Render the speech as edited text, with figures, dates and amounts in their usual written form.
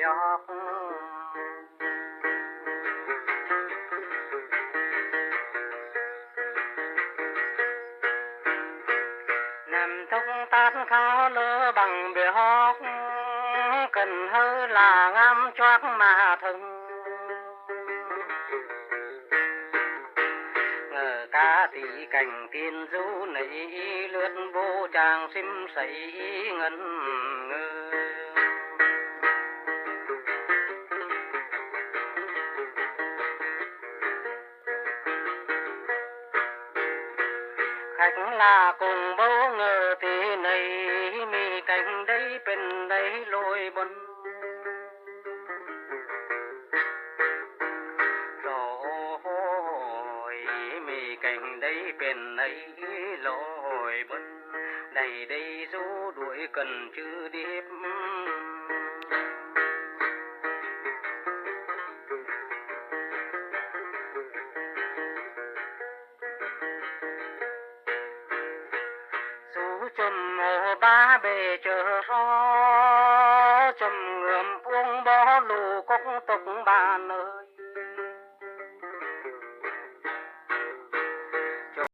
gió nằm thúc tát khao lơ bằng bìa hót cần hơi là ngắm choác mà thân ngờ ca tỷ cảnh tiên du nấy lướt vô tràng sim sấy ngân ngơ khách là cùng bố ngờ thì này mi cảnh đấy bên đấy lôi bấn rồi mi cảnh đấy bên ấy lôi bấn đầy đây du đuổi cần chữ điệp du chùm mồ ba bề chờ gió chùm ngườm buông bó lù cốc tục ba nơi